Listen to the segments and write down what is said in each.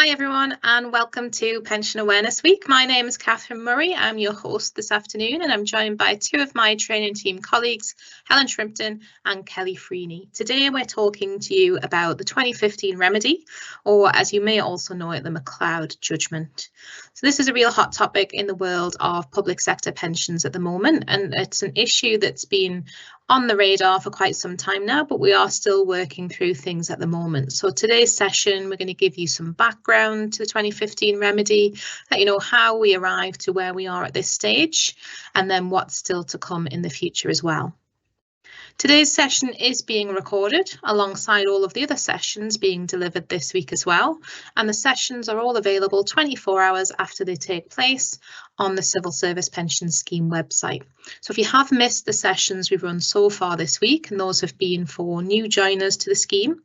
Hi everyone and welcome to Pension Awareness Week. My name is Catherine Murray. I'm your host this afternoon and I'm joined by two of my training team colleagues, Helen Shrimpton and Kelly Freeney. Today we're talking to you about the 2015 remedy, or as you may also know it, the McLeod judgment. So this is a real hot topic in the world of public sector pensions at the moment, and it's an issue that's been on the radar for quite some time now, but we are still working through things at the moment. So today's session, we're going to give you some background to the 2015 remedy, let you know how we arrived to where we are at this stage, and then what's still to come in the future as well. Today's session is being recorded alongside all of the other sessions being delivered this week as well, and the sessions are all available 24 hours after they take place on the Civil Service Pension Scheme website. So if you have missed the sessions we've run so far this week, and those have been for new joiners to the scheme,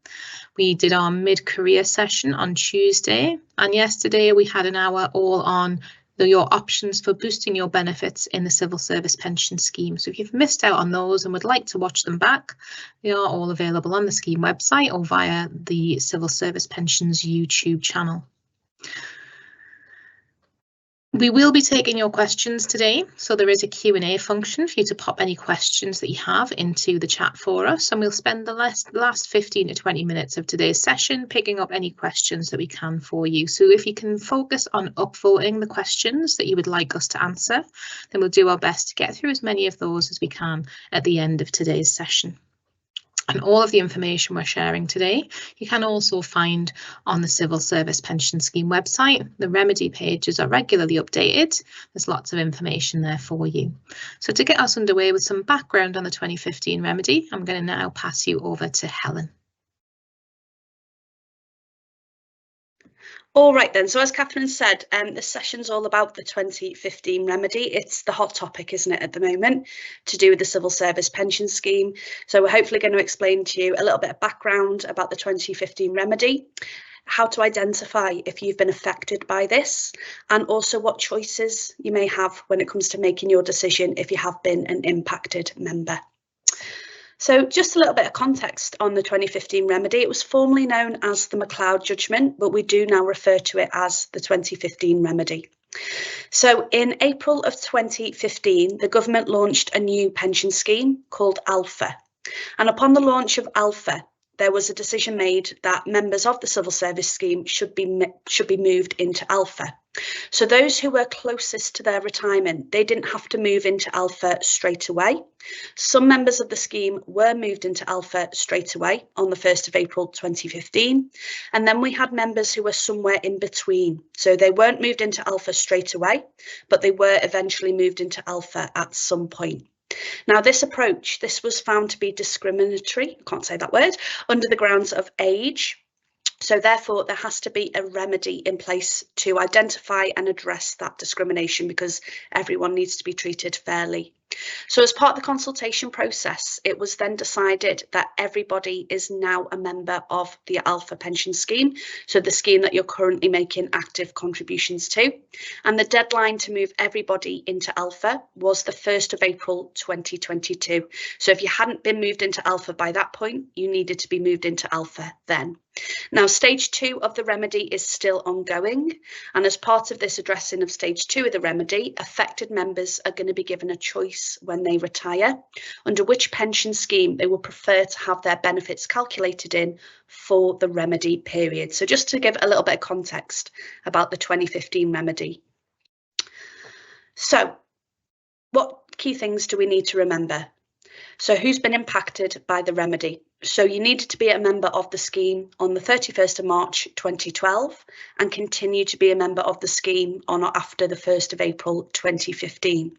we did our mid-career session on Tuesday, and yesterday we had an hour all on your options for boosting your benefits in the Civil Service Pension Scheme. So if you've missed out on those and would like to watch them back, they are all available on the scheme website or via the Civil Service Pensions YouTube channel. We will be taking your questions today, so there is a Q&A function for you to pop any questions that you have into the chat for us, and we'll spend the last 15 to 20 minutes of today's session picking up any questions that we can for you. So if you can focus on upvoting the questions that you would like us to answer, then we'll do our best to get through as many of those as we can at the end of today's session. And all of the information we're sharing today, you can also find on the Civil Service Pension Scheme website. The remedy pages are regularly updated. There's lots of information there for you. So to get us underway with some background on the 2015 remedy, I'm going to now pass you over to Helen. All right then, so as Catherine said, this session's all about the 2015 remedy. It's the hot topic, isn't it, at the moment, to do with the Civil Service Pension Scheme. So we're hopefully going to explain to you a little bit of background about the 2015 remedy, how to identify if you've been affected by this, and also what choices you may have when it comes to making your decision if you have been an impacted member. So just a little bit of context on the 2015 remedy. It was formerly known as the McLeod judgment, but we do now refer to it as the 2015 remedy. So in April of 2015, the government launched a new pension scheme called Alpha. And upon the launch of Alpha, there was a decision made that members of the civil service scheme should be moved into Alpha. So those who were closest to their retirement, they didn't have to move into Alpha straight away. Some members of the scheme were moved into Alpha straight away on the 1st of April 2015. And then we had members who were somewhere in between. So they weren't moved into Alpha straight away, but they were eventually moved into Alpha at some point. Now, this approach, this was found to be discriminatory, I can't say that word, under the grounds of age. So therefore, there has to be a remedy in place to identify and address that discrimination, because everyone needs to be treated fairly. So as part of the consultation process, it was then decided that everybody is now a member of the Alpha pension scheme, so the scheme that you're currently making active contributions to. And the deadline to move everybody into Alpha was the 1st of April 2022. So if you hadn't been moved into Alpha by that point, you needed to be moved into Alpha then. Now, stage 2 of the remedy is still ongoing, and as part of this addressing of stage 2 of the remedy, affected members are going to be given a choice when they retire under which pension scheme they will prefer to have their benefits calculated in for the remedy period. So just to give a little bit of context about the 2015 remedy. So what key things do we need to remember? So who's been impacted by the remedy? So you needed to be a member of the scheme on the 31st of March 2012 and continue to be a member of the scheme on or after the 1st of April 2015.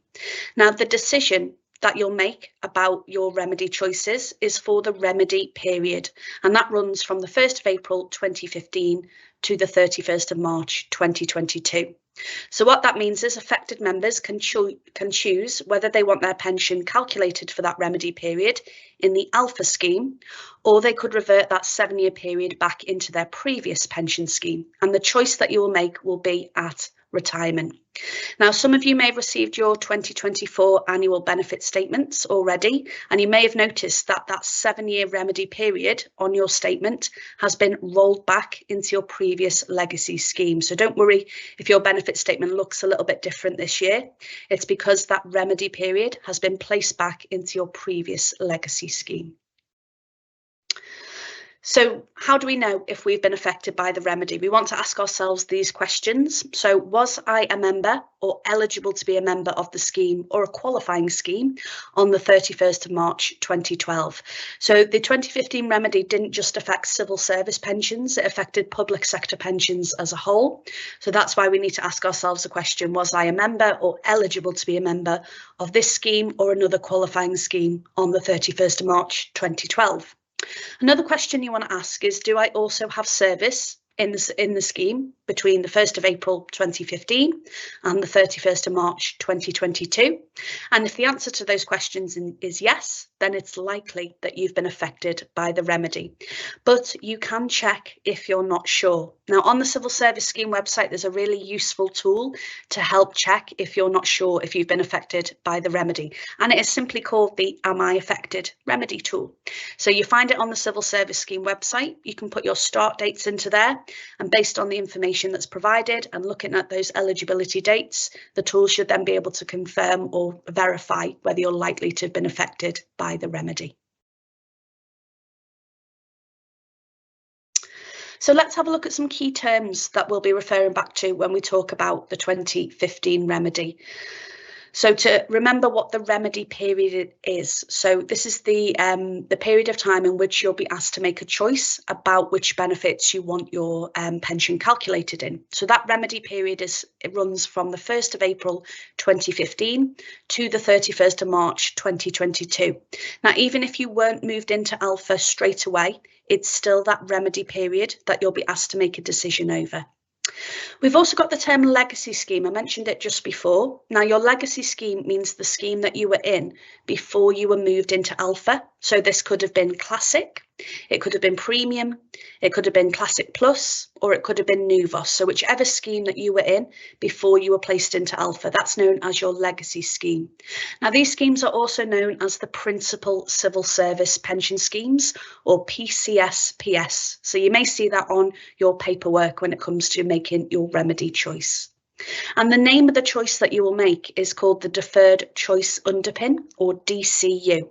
Now, the decision that you'll make about your remedy choices is for the remedy period, and that runs from the 1st of April 2015 to the 31st of March 2022. So what that means is affected members can choose whether they want their pension calculated for that remedy period in the Alpha scheme, or they could revert that 7-year period back into their previous pension scheme. And the choice that you will make will be at retirement. Now, some of you may have received your 2024 annual benefit statements already, and you may have noticed that that 7-year remedy period on your statement has been rolled back into your previous legacy scheme. So don't worry if your benefit statement looks a little bit different this year. It's because that remedy period has been placed back into your previous legacy scheme. So how do we know if we've been affected by the remedy? We want to ask ourselves these questions. So was I a member or eligible to be a member of the scheme or a qualifying scheme on the 31st of March 2012? So the 2015 remedy didn't just affect civil service pensions, it affected public sector pensions as a whole. So that's why we need to ask ourselves the question, was I a member or eligible to be a member of this scheme or another qualifying scheme on the 31st of March 2012? Another question you want to ask is, do I also have service in the scheme between the 1st of April 2015 and the 31st of March 2022? And if the answer to those questions is yes, then it's likely that you've been affected by the remedy. But you can check if you're not sure. Now, on the Civil Service Scheme website, there's a really useful tool to help check if you're not sure if you've been affected by the remedy. And it is simply called the Am I Affected Remedy tool. So you find it on the Civil Service Scheme website. You can put your start dates into there, and based on the information that's provided and looking at those eligibility dates, the tool should then be able to confirm or verify whether you're likely to have been affected by the remedy. So let's have a look at some key terms that we'll be referring back to when we talk about the 2015 remedy. So to remember what the remedy period is. So this is the period of time in which you'll be asked to make a choice about which benefits you want your pension calculated in. So that remedy period runs from the 1st of April 2015 to the 31st of March 2022. Now, even if you weren't moved into Alpha straight away, it's still that remedy period that you'll be asked to make a decision over. We've also got the term legacy scheme. I mentioned it just before. Now, your legacy scheme means the scheme that you were in before you were moved into Alpha. So this could have been Classic, it could have been Premium, it could have been Classic Plus, or it could have been Nuvos. So whichever scheme that you were in before you were placed into Alpha, that's known as your legacy scheme. Now, these schemes are also known as the Principal Civil Service Pension Schemes, or PCSPS. So you may see that on your paperwork when it comes to making your remedy choice. And the name of the choice that you will make is called the Deferred Choice Underpin, or DCU.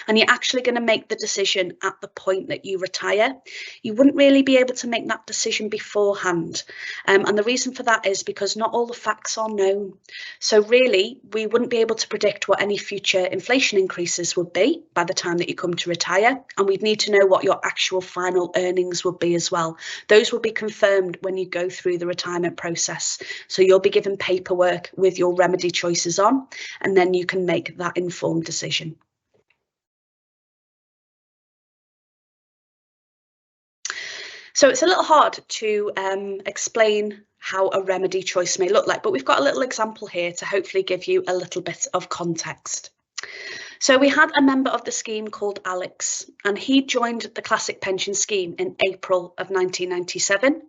And you're actually going to make the decision at the point that you retire. You wouldn't really be able to make that decision beforehand. And the reason for that is because not all the facts are known. So really, we wouldn't be able to predict what any future inflation increases would be by the time that you come to retire. And we'd need to know what your actual final earnings would be as well. Those will be confirmed when you go through the retirement process. So you'll be given paperwork with your remedy choices on, and then you can make that informed decision. So it's a little hard to explain how a remedy choice may look like, but we've got a little example here to hopefully give you a little bit of context. So we had a member of the scheme called Alex, and he joined the Classic Pension Scheme in April of 1997.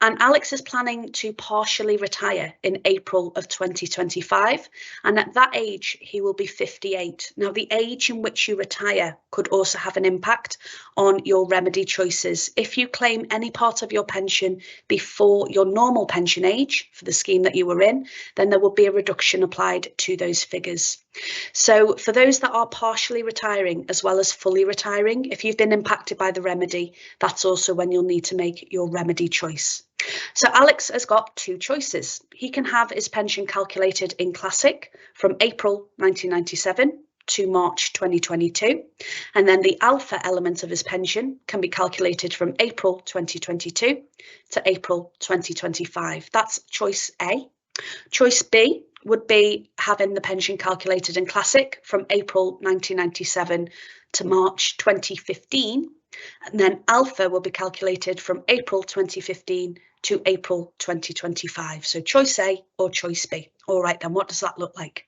And Alex is planning to partially retire in April of 2025. And at that age, he will be 58. Now, the age in which you retire could also have an impact on your remedy choices. If you claim any part of your pension before your normal pension age for the scheme that you were in, then there will be a reduction applied to those figures. So for those that are partially retiring as well as fully retiring, if you've been impacted by the remedy, that's also when you'll need to make your remedy choice. So Alex has got two choices. He can have his pension calculated in Classic from April 1997 to March 2022, and then the Alpha element of his pension can be calculated from April 2022 to April 2025. That's choice A. Choice B would be having the pension calculated in Classic from April 1997 to March 2015, and then Alpha will be calculated from April 2015 to April 2025. So choice A or choice B. All right, then what does that look like?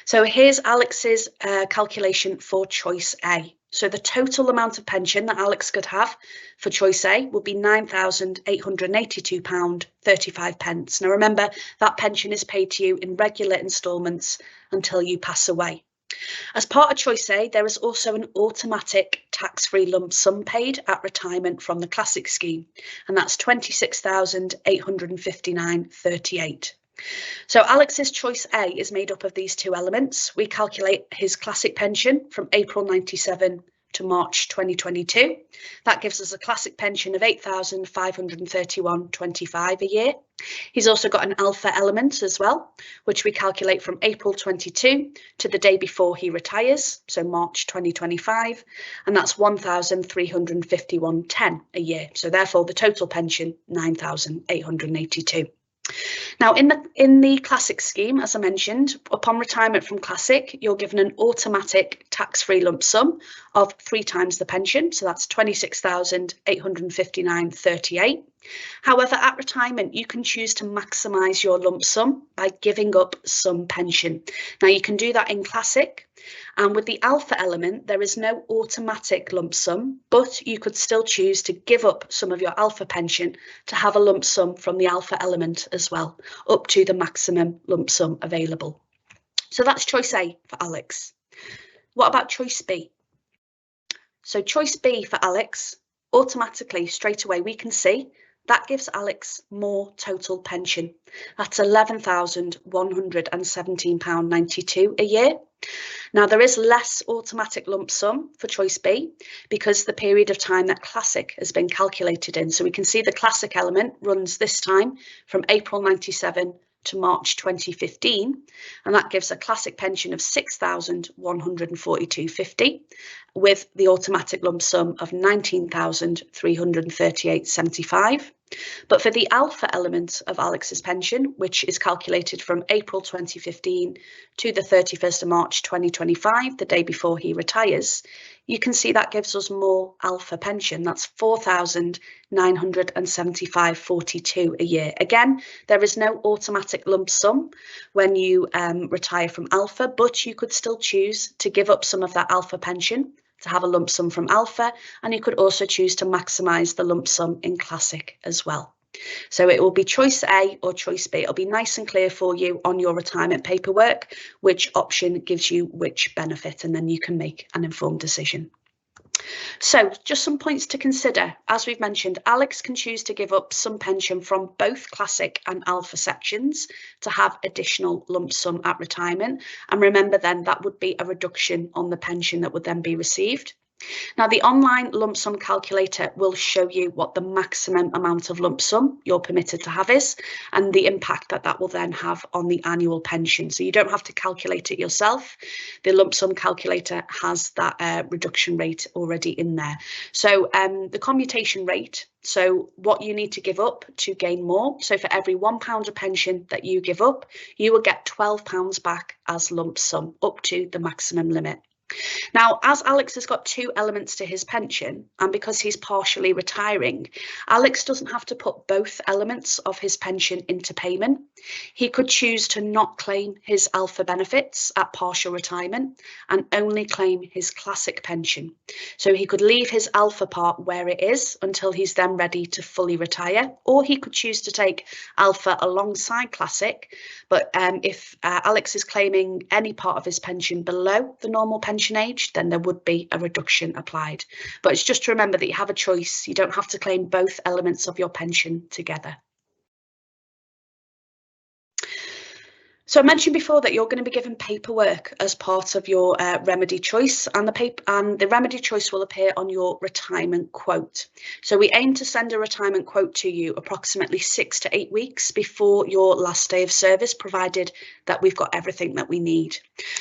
So here's Alex's calculation for choice A. So the total amount of pension that Alex could have for choice A would be £9,882.35. Now remember, that pension is paid to you in regular instalments until you pass away. As part of choice A, there is also an automatic tax-free lump sum paid at retirement from the classic scheme, and that's £26,859.38. So Alex's choice A is made up of these two elements. We calculate his classic pension from April 97 to March 2022. That gives us a classic pension of £8,531.25 a year. He's also got an alpha element as well, which we calculate from April 22 to the day before he retires, so March 2025, and that's £1,351.10 a year. So therefore the total pension, £9,882. Now, in the classic scheme, as I mentioned, upon retirement from classic, you're given an automatic tax-free lump sum of 3 times the pension, so that's £26,859.38. However, at retirement, you can choose to maximise your lump sum by giving up some pension. Now, you can do that in classic, and with the alpha element, there is no automatic lump sum, but you could still choose to give up some of your alpha pension to have a lump sum from the alpha element as well, up to the maximum lump sum available. So that's choice A for Alex. What about choice B? So choice B for Alex, automatically straight away we can see that gives Alex more total pension. That's £11,117.92 a year. Now, there is less automatic lump sum for choice B because the period of time that classic has been calculated in. So we can see the classic element runs this time from April 97 to March 2015, and that gives a classic pension of £6,142.50 with the automatic lump sum of £19,338.75. But for the alpha element of Alex's pension, which is calculated from April 2015 to the 31st of March 2025, the day before he retires, you can see that gives us more alpha pension. That's £4,975.42 a year. Again, there is no automatic lump sum when you retire from alpha, but you could still choose to give up some of that alpha pension to have a lump sum from alpha, and you could also choose to maximise the lump sum in classic as well. So it will be choice A or choice B. It'll be nice and clear for you on your retirement paperwork which option gives you which benefit, and then you can make an informed decision. So just some points to consider. As we've mentioned, Alex can choose to give up some pension from both classic and alpha sections to have additional lump sum at retirement. And remember then that would be a reduction on the pension that would then be received. Now, the online lump sum calculator will show you what the maximum amount of lump sum you're permitted to have is and the impact that that will then have on the annual pension. So you don't have to calculate it yourself. The lump sum calculator has that reduction rate already in there. So the commutation rate, so what you need to give up to gain more. So for every £1 of pension that you give up, you will get £12 back as lump sum up to the maximum limit. Now, as Alex has got 2 elements to his pension, and because he's partially retiring, Alex doesn't have to put both elements of his pension into payment. He could choose to not claim his alpha benefits at partial retirement and only claim his classic pension. So he could leave his alpha part where it is until he's then ready to fully retire, or he could choose to take alpha alongside classic. But if Alex is claiming any part of his pension below the normal pension age, then there would be a reduction applied. But it's just to remember that you have a choice. You don't have to claim both elements of your pension together. So I mentioned before that you're going to be given paperwork as part of your remedy choice, and the remedy choice will appear on your retirement quote. So we aim to send a retirement quote to you approximately 6 to 8 weeks before your last day of service, provided that we've got everything that we need.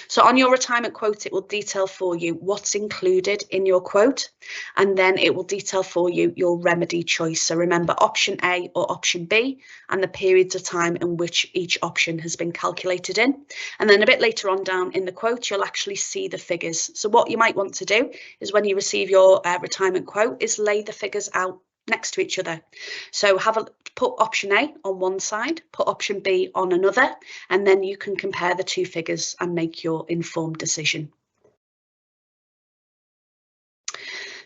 So on your retirement quote, it will detail for you what's included in your quote, and then it will detail for you your remedy choice. So remember option A or option B and the periods of time in which each option has been calculated in. And then a bit later on down in the quote, you'll actually see the figures. So what you might want to do is when you receive your retirement quote is lay the figures out next to each other. So put option A on one side, put option B on another, and then you can compare the 2 figures and make your informed decision.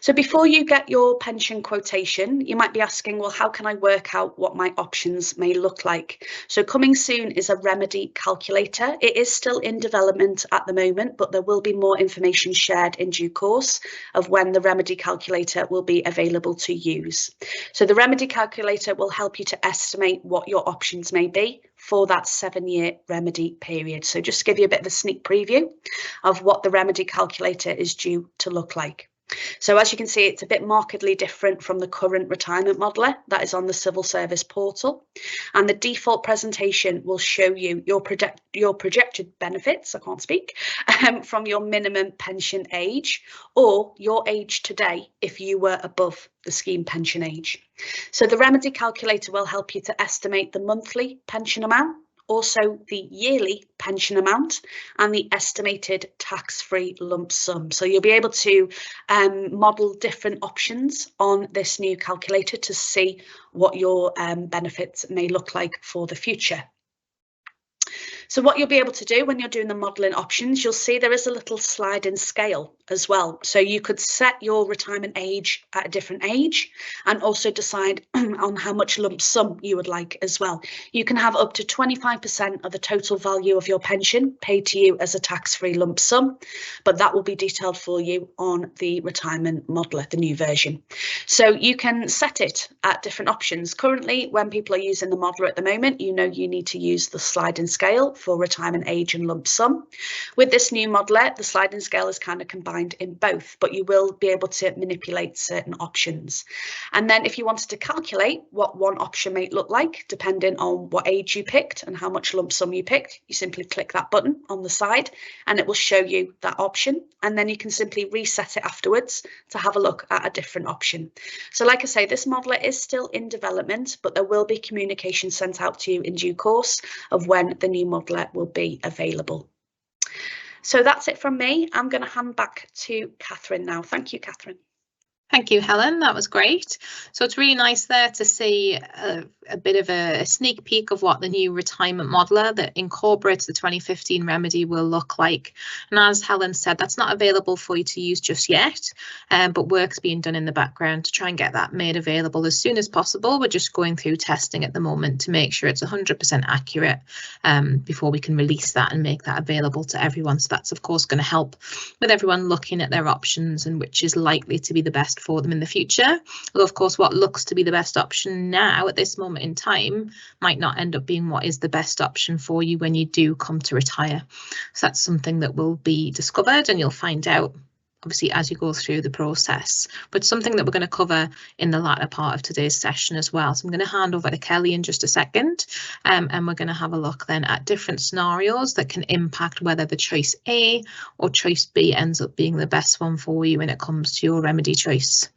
So before you get your pension quotation, you might be asking, well, how can I work out what my options may look like? So coming soon is a remedy calculator. It is still in development at the moment, but there will be more information shared in due course of when the remedy calculator will be available to use. So the remedy calculator will help you to estimate what your options may be for that 7-year remedy period. So just to give you a bit of a sneak preview of what the remedy calculator is due to look like. So as you can see, it's a bit markedly different from the current retirement modeller that is on the civil service portal. And the default presentation will show you your projected benefits, I can't speak, from your minimum pension age or your age today if you were above the scheme pension age. So the remedy calculator will help you to estimate the monthly pension amount, also the yearly pension amount and the estimated tax-free lump sum. So you'll be able to model different options on this new calculator to see what your benefits may look like for the future. So what you'll be able to do when you're doing the modelling options, you'll see there is a little sliding scale as well. So you could set your retirement age at a different age and also decide on how much lump sum you would like as well. You can have up to 25% of the total value of your pension paid to you as a tax-free lump sum, but that will be detailed for you on the retirement modeller, the new version. So you can set it at different options. Currently, when people are using the modeller at the moment, you know you need to use the sliding scale for retirement age and lump sum. With this new modeller, the sliding scale is kind of combined in both, but you will be able to manipulate certain options. And then if you wanted to calculate what one option may look like, depending on what age you picked and how much lump sum you picked, you simply click that button on the side and it will show you that option. And then you can simply reset it afterwards to have a look at a different option. So like I say, this modeller is still in development, but there will be communication sent out to you in due course of when the new modeller will be available. So that's it from me. I'm going to hand back to Catherine now. Thank you, Catherine. Thank you, Helen. That was great. So it's really nice there to see a bit of a sneak peek of what the new retirement modeller that incorporates the 2015 remedy will look like. And as Helen said, that's not available for you to use just yet, but work's being done in the background to try and get that made available as soon as possible. We're just going through testing at the moment to make sure it's 100% accurate before we can release that and make that available to everyone. So that's, of course, going to help with everyone looking at their options and which is likely to be the best for them in the future. Although, of course, what looks to be the best option now at this moment in time might not end up being what is the best option for you when you do come to retire. So that's something that will be discovered and you'll find out obviously as you go through the process, but something that we're going to cover in the latter part of today's session as well. So I'm going to hand over to Kelly in just a second and we're going to have a look then at different scenarios that can impact whether the choice A or choice B ends up being the best one for you when it comes to your remedy choice.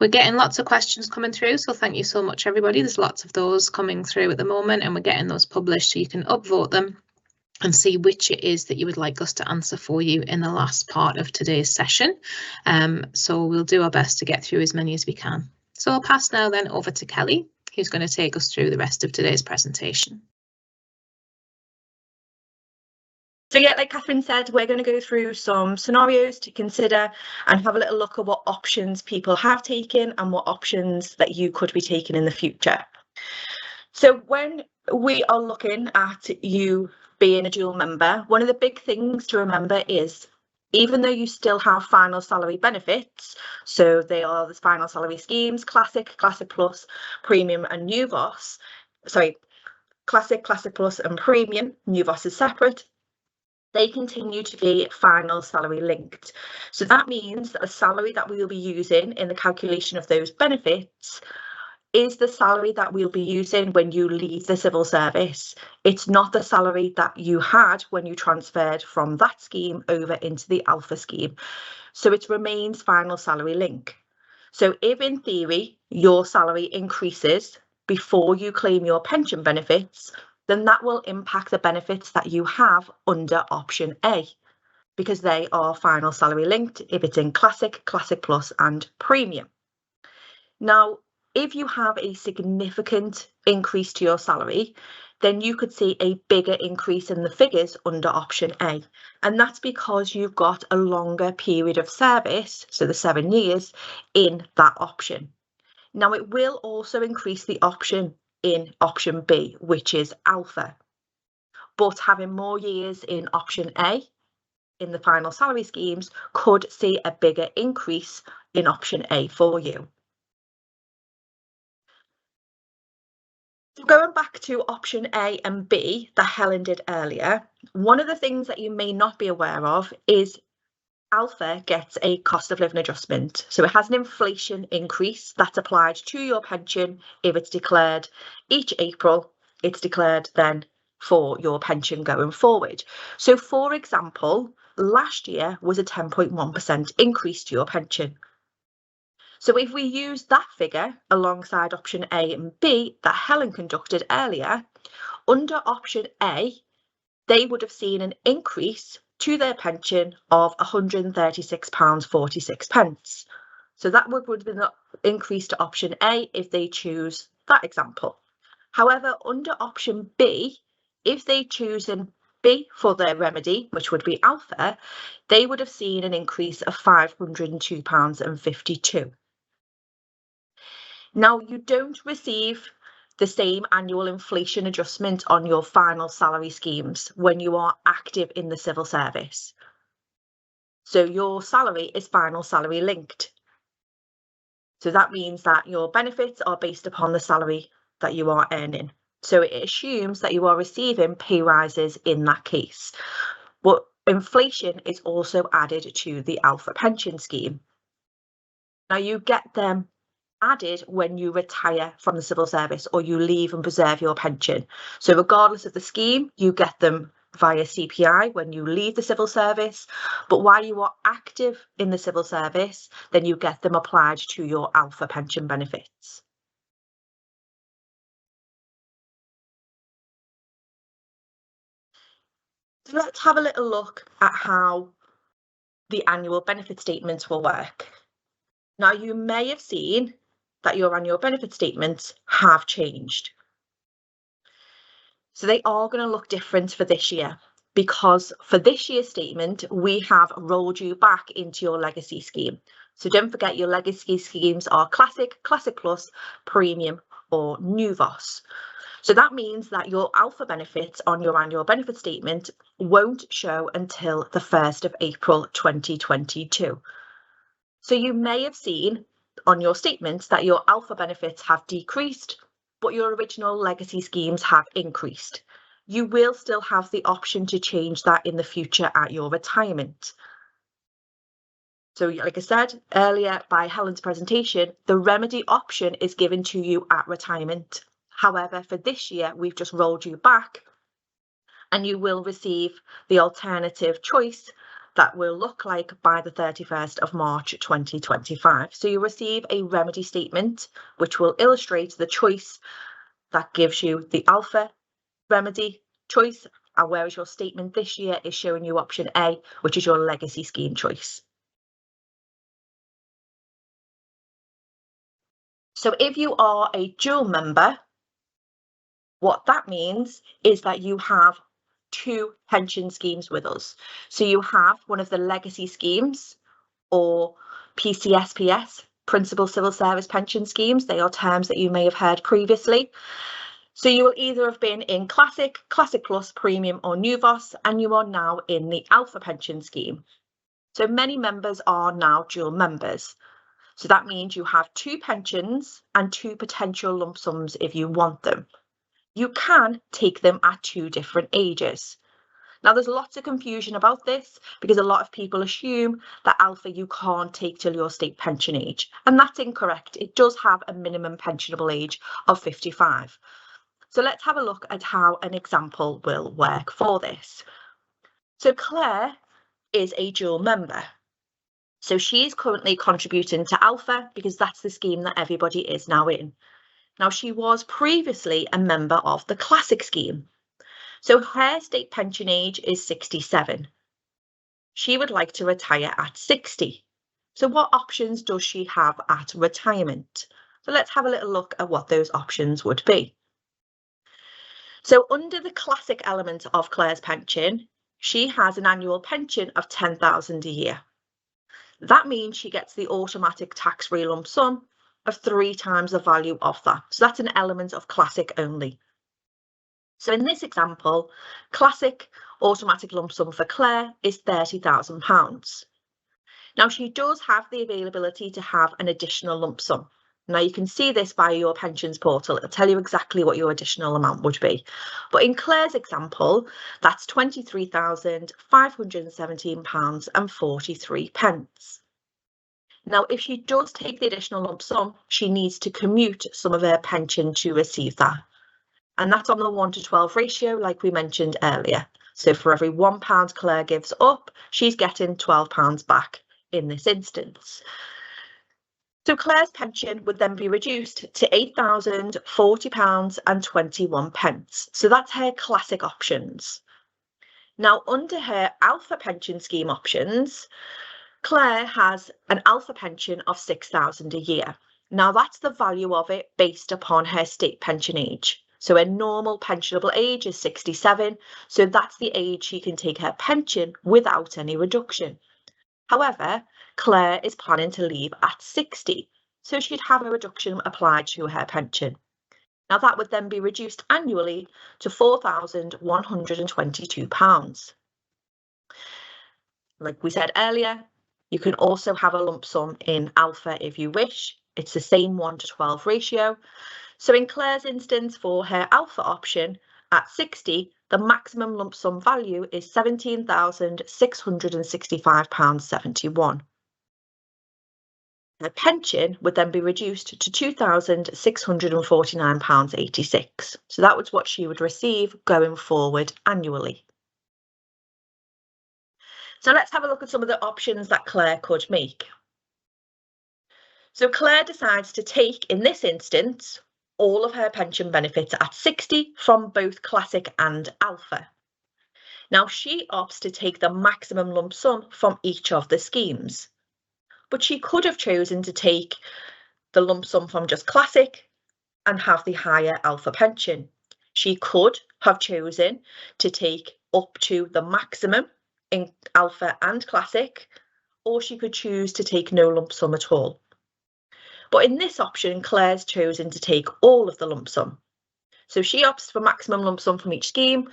We're getting lots of questions coming through, so thank you so much, everybody. There's lots of those coming through at the moment and we're getting those published so you can upvote them and see which it is that you would like us to answer for you in the last part of today's session. So we'll do our best to get through as many as we can. So I'll pass now then over to Kelly, who's going to take us through the rest of today's presentation. So yeah, like Catherine said, we're going to go through some scenarios to consider and have a little look at what options people have taken and what options that you could be taking in the future. So when we are looking at you being a dual member, one of the big things to remember is even though you still have final salary benefits, so they are the final salary schemes, Classic, Classic Plus, Premium and New VOS, Classic, Classic Plus and Premium, New VOS is separate, they continue to be final salary linked. So that means that the salary that we will be using in the calculation of those benefits is the salary that we'll be using when you leave the civil service. It's not the salary that you had when you transferred from that scheme over into the Alpha scheme. So it remains final salary link. So if in theory your salary increases before you claim your pension benefits, then that will impact the benefits that you have under option A, because they are final salary linked if it's in Classic, Classic Plus and Premium. Now, if you have a significant increase to your salary, then you could see a bigger increase in the figures under option A. And that's because you've got a longer period of service, so the 7 years, in that option. Now it will also increase the option in option B, which is alpha. But having more years in option A in the final salary schemes could see a bigger increase in option A for you. So going back to option A and B that Helen did earlier, one of the things that you may not be aware of is alpha gets a cost of living adjustment. So it has an inflation increase that's applied to your pension if it's declared each April. It's declared then for your pension going forward. So for example, last year was a 10.1% increase to your pension. So if we use that figure alongside option A and B that Helen conducted earlier, under option A, they would have seen an increase to their pension of £136.46. So that would have been the increase to option A if they choose that example. However, under option B, if they choose in B for their remedy, which would be alpha, they would have seen an increase of £502.52. Now, you don't receive the same annual inflation adjustment on your final salary schemes when you are active in the civil service. So your salary is final salary linked. So that means that your benefits are based upon the salary that you are earning. So it assumes that you are receiving pay rises in that case. But inflation is also added to the alpha pension scheme. Now you get them added when you retire from the civil service or you leave and preserve your pension. So regardless of the scheme, you get them via CPI when you leave the civil service, but while you are active in the civil service, then you get them applied to your alpha pension benefits. So let's have a little look at how the annual benefit statements will work. Now you may have seen that your annual benefit statements have changed. So they are going to look different for this year because for this year's statement, we have rolled you back into your legacy scheme. So don't forget your legacy schemes are Classic, Classic Plus, Premium or New VOS. So that means that your alpha benefits on your annual benefit statement won't show until the 1st of April 2022. So you may have seen on your statements that your alpha benefits have decreased, but your original legacy schemes have increased. You will still have the option to change that in the future at your retirement. So like I said earlier by Helen's presentation, the remedy option is given to you at retirement. However, for this year, we've just rolled you back and you will receive the alternative choice that will look like by the 31st of March 2025. So you receive a remedy statement, which will illustrate the choice that gives you the alpha remedy choice, and whereas your statement this year is showing you option A, which is your legacy scheme choice. So if you are a dual member, what that means is that you have two pension schemes with us. So you have one of the legacy schemes or PCSPS, Principal Civil Service Pension Schemes. They are terms that you may have heard previously. So you will either have been in Classic, Classic Plus, Premium or New VOS, and you are now in the Alpha Pension Scheme. So many members are now dual members. So that means you have two pensions and two potential lump sums if you want them. You can take them at two different ages. Now there's lots of confusion about this because a lot of people assume that alpha you can't take till your state pension age, and that's incorrect. It does have a minimum pensionable age of 55. So let's have a look at how an example will work for this. So Claire is a dual member. So she is currently contributing to alpha because that's the scheme that everybody is now in. Now she was previously a member of the Classic scheme. So her state pension age is 67. She would like to retire at 60. So what options does she have at retirement? So let's have a little look at what those options would be. So under the classic element of Claire's pension, she has an annual pension of £10,000 a year. That means she gets the automatic tax-free lump sum of 3 times the value of that. So that's an element of classic only. So in this example, classic automatic lump sum for Claire is £30,000. Now she does have the availability to have an additional lump sum. Now you can see this via your pensions portal. It'll tell you exactly what your additional amount would be. But in Claire's example, that's £23,517.43. Now, if she does take the additional lump sum, she needs to commute some of her pension to receive that. And that's on the 1:12 ratio, like we mentioned earlier. So for every £1 Claire gives up, she's getting £12 back in this instance. So Claire's pension would then be reduced to £8,040.21. So that's her classic options. Now, under her alpha pension scheme options, Claire has an alpha pension of £6,000 a year. Now that's the value of it based upon her state pension age. So her normal pensionable age is 67. So that's the age she can take her pension without any reduction. However, Claire is planning to leave at 60. So she'd have a reduction applied to her pension. Now that would then be reduced annually to £4,122. Like we said earlier, you can also have a lump sum in alpha if you wish. It's the same 1:12 ratio. So in Claire's instance, for her alpha option at 60, the maximum lump sum value is £17,665.71. Her pension would then be reduced to £2,649.86. So that was what she would receive going forward annually. So let's have a look at some of the options that Claire could make. So Claire decides to take, in this instance, all of her pension benefits at 60 from both classic and alpha. Now she opts to take the maximum lump sum from each of the schemes, but she could have chosen to take the lump sum from just classic and have the higher alpha pension. She could have chosen to take up to the maximum in alpha and classic, or she could choose to take no lump sum at all. But in this option, Claire's chosen to take all of the lump sum. So she opts for maximum lump sum from each scheme,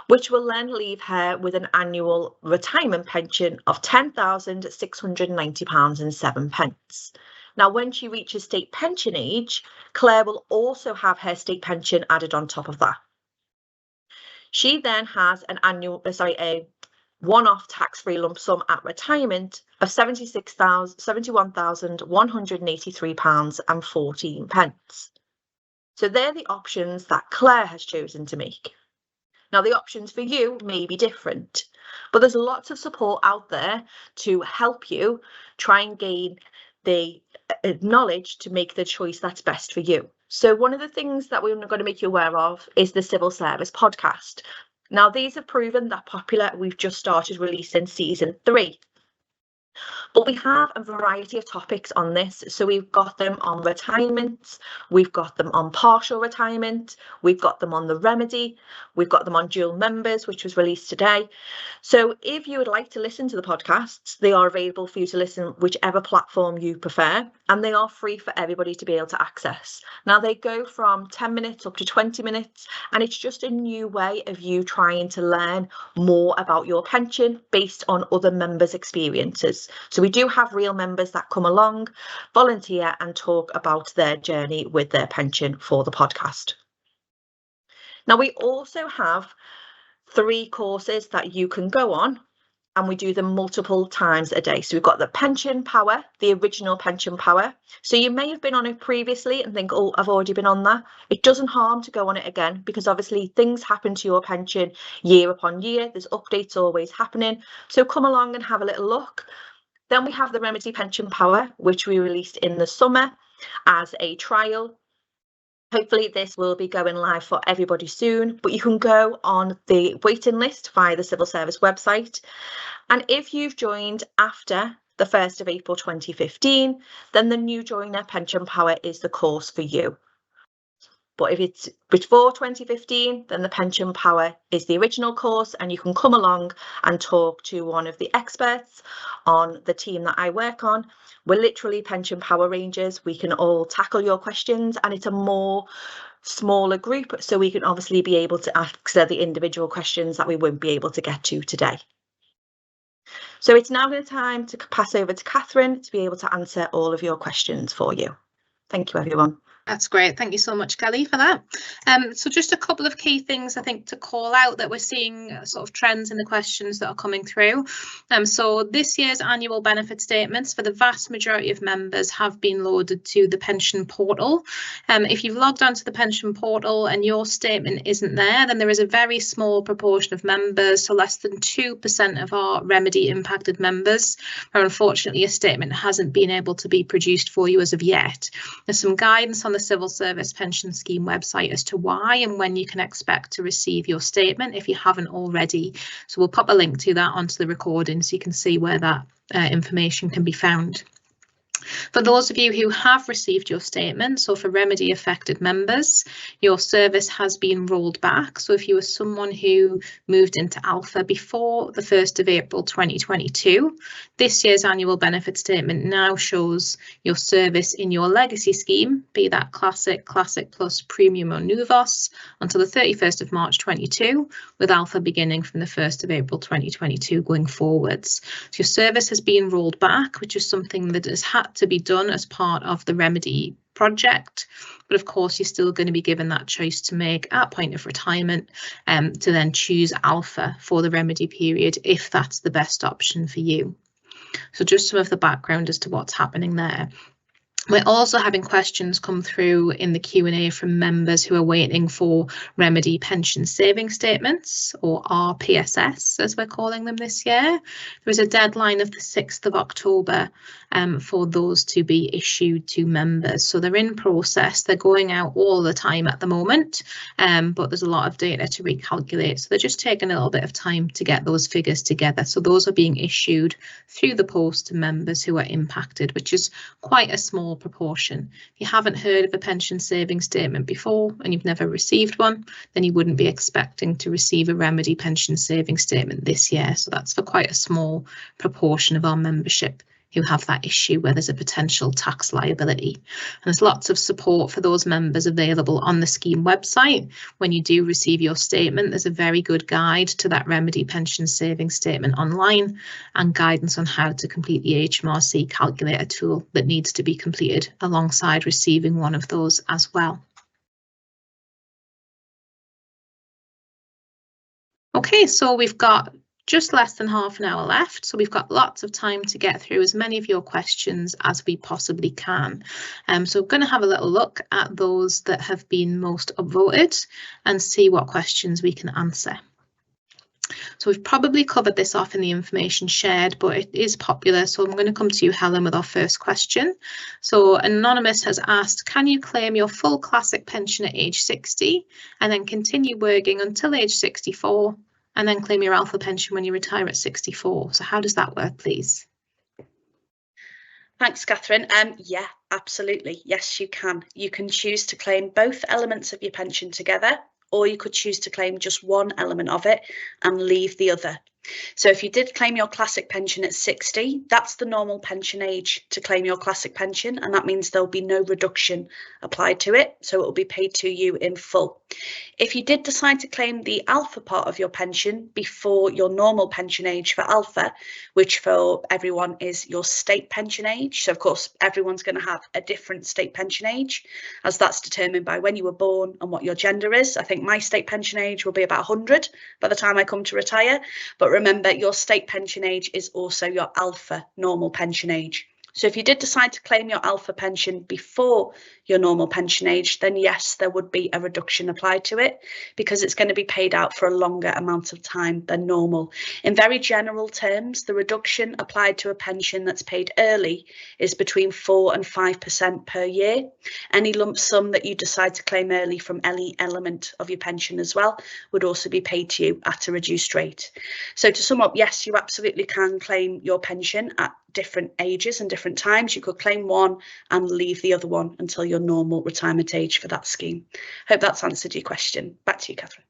which will then leave her with an annual retirement pension of £10,690.07. Now, when she reaches state pension age, Claire will also have her state pension added on top of that. She then has an a one-off tax-free lump sum at retirement of £71,183.14. So they're the options that Claire has chosen to make. Now the options for you may be different, but there's lots of support out there to help you try and gain the knowledge to make the choice that's best for you. So one of the things that we're going to make you aware of is the Civil Service podcast. Now, these have proven that popular. We've just started releasing season 3. But we have a variety of topics on this. So we've got them on retirement, we've got them on partial retirement, we've got them on the remedy, we've got them on dual members, which was released today. So if you would like to listen to the podcasts, they are available for you to listen whichever platform you prefer, and they are free for everybody to be able to access. Now they go from 10 minutes up to 20 minutes, and it's just a new way of you trying to learn more about your pension based on other members' experiences. So we do have real members that come along, volunteer and talk about their journey with their pension for the podcast. Now we also have 3 courses that you can go on, and we do them multiple times a day. So we've got the Pension Power, the original Pension Power. So you may have been on it previously and think, oh, I've already been on that. It doesn't harm to go on it again, because obviously things happen to your pension year upon year. There's updates always happening. So come along and have a little look. Then we have the Remedy Pension Power, which we released in the summer as a trial. Hopefully this will be going live for everybody soon, but you can go on the waiting list via the Civil Service website. And if you've joined after the 1st of April 2015, then the new joiner Pension Power is the course for you. But if it's before 2015, then the Pension Power is the original course, and you can come along and talk to one of the experts on the team that I work on. We're literally Pension Power Rangers. We can all tackle your questions, and it's a more smaller group, so we can obviously be able to answer the individual questions that we won't be able to get to today. So it's now the time to pass over to Catherine to be able to answer all of your questions for you. Thank you, everyone. That's great. Thank you so much, Kelly, for that. So just a couple of key things I think to call out that we're seeing sort of trends in the questions that are coming through. So this year's annual benefit statements for the vast majority of members have been loaded to the pension portal. If you've logged onto the pension portal and your statement isn't there, then there is a very small proportion of members, so less than 2% of our remedy impacted members, where unfortunately a statement hasn't been able to be produced for you as of yet. There's some guidance on the Civil Service Pension Scheme website as to why and when you can expect to receive your statement if you haven't already. So we'll pop a link to that onto the recording so you can see where that information can be found. For those of you who have received your statement, so for remedy affected members, your service has been rolled back. So if you were someone who moved into Alpha before the 1st of April 2022, this year's annual benefit statement now shows your service in your legacy scheme, be that Classic, Classic Plus, Premium or Nuvos, until the 31st of March 22, with Alpha beginning from the 1st of April 2022 going forwards. So your service has been rolled back, which is something that has had to be done as part of the remedy project, but of course you're still going to be given that choice to make at point of retirement to then choose Alpha for the remedy period if that's the best option for you. So just some of the background as to what's happening there. We're also having questions come through in the Q&A from members who are waiting for remedy pension saving statements, or RPSS as we're calling them this year. There is a deadline of the 6th of October for those to be issued to members. So they're in process, they're going out all the time at the moment, but there's a lot of data to recalculate. So they're just taking a little bit of time to get those figures together. So those are being issued through the post to members who are impacted, which is quite a small proportion. If you haven't heard of a pension savings statement before and you've never received one, then you wouldn't be expecting to receive a remedy pension savings statement this year. So that's for quite a small proportion of our membership who have that issue where there's a potential tax liability. And there's lots of support for those members available on the scheme website. When you do receive your statement, there's a very good guide to that remedy pension savings statement online and guidance on how to complete the HMRC calculator tool that needs to be completed alongside receiving one of those as well. Okay, so we've got just less than half an hour left, so we've got lots of time to get through as many of your questions as we possibly can. So we're going to have a little look at those that have been most upvoted and see what questions we can answer. So we've probably covered this off in the information shared, but it is popular. So I'm going to come to you, Helen, with our first question. So Anonymous has asked, can you claim your full classic pension at age 60 and then continue working until age 64? And then claim your Alpha pension when you retire at 64. So how does that work, please? Thanks, Catherine. Yeah, absolutely. Yes, you can. You can choose to claim both elements of your pension together, or you could choose to claim just one element of it and leave the other. So if you did claim your classic pension at 60, that's the normal pension age to claim your classic pension, and that means there'll be no reduction applied to it, so it will be paid to you in full. If you did decide to claim the Alpha part of your pension before your normal pension age for Alpha, which for everyone is your state pension age, so of course everyone's going to have a different state pension age, as that's determined by when you were born and what your gender is. I think my state pension age will be about 100 by the time I come to retire, but remember, your state pension age is also your Alpha normal pension age. So if you did decide to claim your Alpha pension before your normal pension age, then yes, there would be a reduction applied to it because it's going to be paid out for a longer amount of time than normal. In very general terms, the reduction applied to a pension that's paid early is between 4 and 5% per year. Any lump sum that you decide to claim early from any element of your pension as well would also be paid to you at a reduced rate. So to sum up, yes, you absolutely can claim your pension at different ages and different times. You could claim one and leave the other one until your normal retirement age for that scheme. Hope that's answered your question. Back to you, Catherine.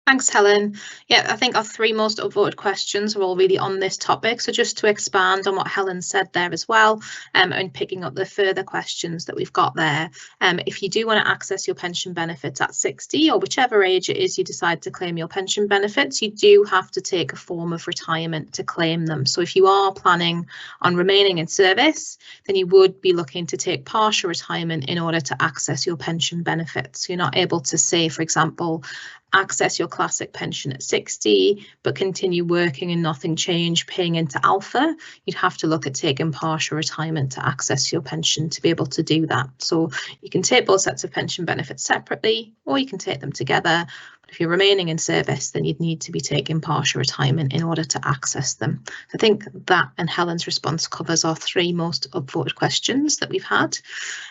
Thanks, Helen. Yeah, I think our three most upvoted questions are all really on this topic. So just to expand on what Helen said there as well, and picking up the further questions that we've got there, if you do want to access your pension benefits at 60 or whichever age it is you decide to claim your pension benefits, you do have to take a form of retirement to claim them. So if you are planning on remaining in service, then you would be looking to take partial retirement in order to access your pension benefits. You're not able to say, for example, access your classic pension at 60 but continue working and nothing change paying into alpha. You'd have to look at taking partial retirement to access your pension to be able to do that. So you can take both sets of pension benefits separately or you can take them together. But if you're remaining in service, then you'd need to be taking partial retirement in order to access them. I think that and Helen's response covers our three most upvoted questions that we've had.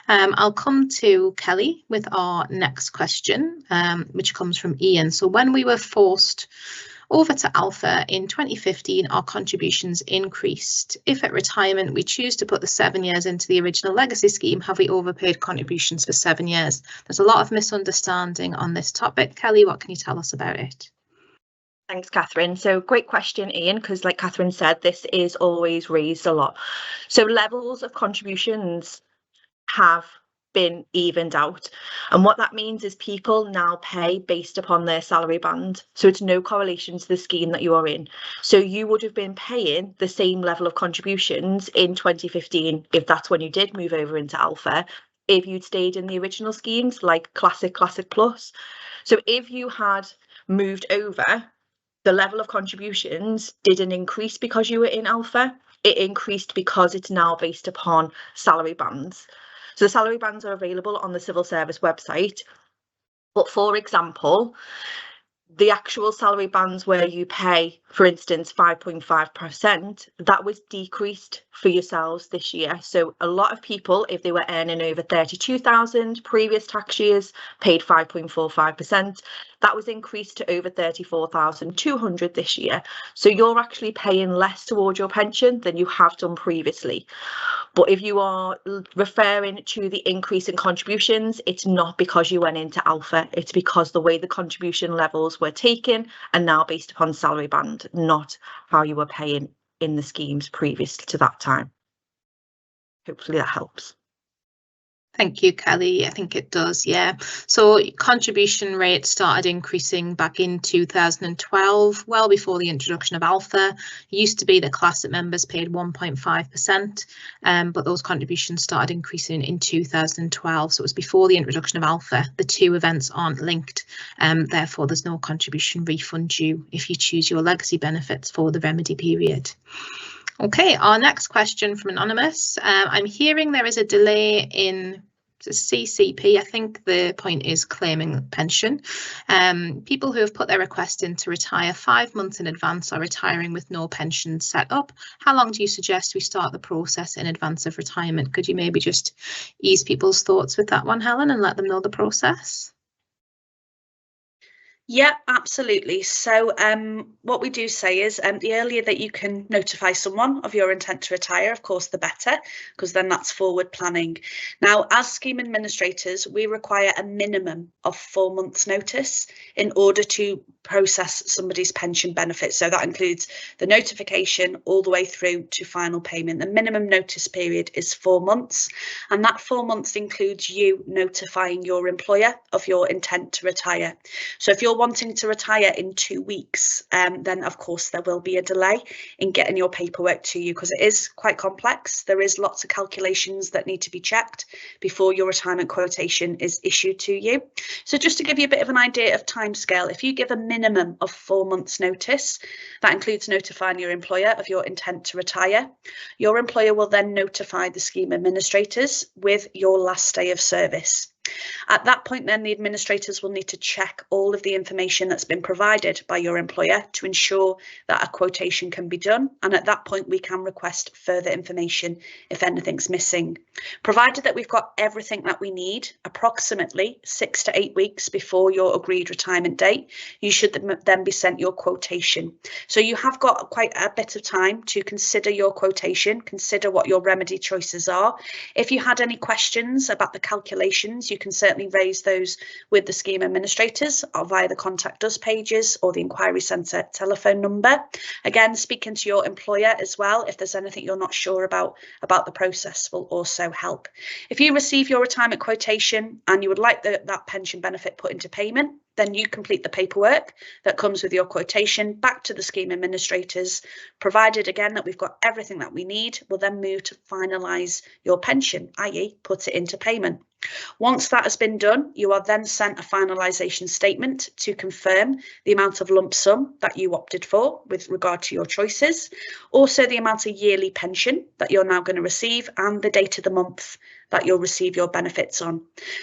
I'll come to Kelly with our next question, which comes from Ian. So when we were forced over to Alpha in 2015, our contributions increased. If at retirement we choose to put the 7 years into the original legacy scheme, have we overpaid contributions for 7 years? There's a lot of misunderstanding on this topic. Kelly, what can you tell us about it? Thanks, Catherine. So great question, Ian, because like Catherine said, this is always raised a lot. So levels of contributions have been evened out, and what that means is people now pay based upon their salary band, so it's no correlation to the scheme that you are in. So you would have been paying the same level of contributions in 2015 if that's when you did move over into Alpha, if you'd stayed in the original schemes like Classic Plus. So if you had moved over, the level of contributions didn't increase because you were in Alpha, it increased because it's now based upon salary bands. So the salary bands are available on the civil service website. But for example, the actual salary bands where you pay, for instance, 5.5%, that was decreased for yourselves this year. So a lot of people, if they were earning over 32,000 previous tax years, paid 5.45%. That was increased to over 34,200 this year. So you're actually paying less towards your pension than you have done previously. But if you are referring to the increase in contributions, it's not because you went into Alpha, it's because the way the contribution levels were taken are now based upon salary band, not how you were paying in the schemes previous to that time. Hopefully that helps. Thank you, Kelly. I think it does, yeah. So contribution rates started increasing back in 2012, well before the introduction of Alpha. It used to be that Classic members paid 1.5%, but those contributions started increasing in 2012. So it was before the introduction of Alpha. The two events aren't linked, therefore there's no contribution refund due if you choose your legacy benefits for the remedy period. Okay, our next question from Anonymous. I'm hearing there is a delay in CCP. I think the point is claiming pension. People who have put their request in to retire 5 months in advance are retiring with no pension set up. How long do you suggest we start the process in advance of retirement? Could you maybe just ease people's thoughts with that one, Helen, and let them know the process? Yeah, absolutely. So what we do say is the earlier that you can notify someone of your intent to retire, of course, the better, because then that's forward planning. Now, as scheme administrators, we require a minimum of 4 months notice in order to process somebody's pension benefits. So that includes the notification all the way through to final payment. The minimum notice period is 4 months, and that 4 months includes you notifying your employer of your intent to retire. So if you're wanting to retire in 2 weeks, then of course there will be a delay in getting your paperwork to you because it is quite complex. There is lots of calculations that need to be checked before your retirement quotation is issued to you. So just to give you a bit of an idea of timescale, if you give a minimum of 4 months notice, that includes notifying your employer of your intent to retire. Your employer will then notify the scheme administrators with your last day of service. At that point, then the administrators will need to check all of the information that's been provided by your employer to ensure that a quotation can be done. And at that point, we can request further information if anything's missing. Provided that we've got everything that we need, approximately 6 to 8 weeks before your agreed retirement date, you should then be sent your quotation. So you have got quite a bit of time to consider your quotation, consider what your remedy choices are. If you had any questions about the calculations, you can certainly raise those with the scheme administrators or via the Contact Us pages or the Inquiry Centre telephone number. Again, speaking to your employer as well, if there's anything you're not sure about the process, will also help. If you receive your retirement quotation and you would like that pension benefit put into payment, then you complete the paperwork that comes with your quotation back to the scheme administrators. Provided again that we've got everything that we need, we'll then move to finalise your pension, i.e. put it into payment. Once that has been done, you are then sent a finalisation statement to confirm the amount of lump sum that you opted for with regard to your choices, also the amount of yearly pension that you're now going to receive and the date of the month that you'll receive your benefits on.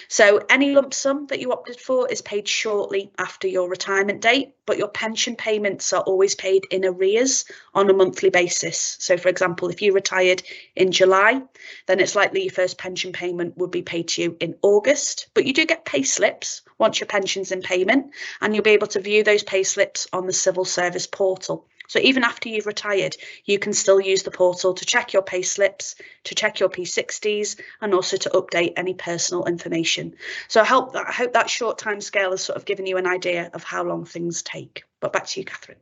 So any lump sum that you opted for is paid shortly after your retirement date, but your pension payments are always paid in arrears on a monthly basis. So for example, if you retired in July, then it's likely your first pension payment would be paid to you in August, but you do get pay slips once your pension's in payment, and you'll be able to view those pay slips on the civil service portal. So even after you've retired, you can still use the portal to check your pay slips, to check your P60s, and also to update any personal information. So I hope that short time scale has sort of given you an idea of how long things take. But back to you, Catherine.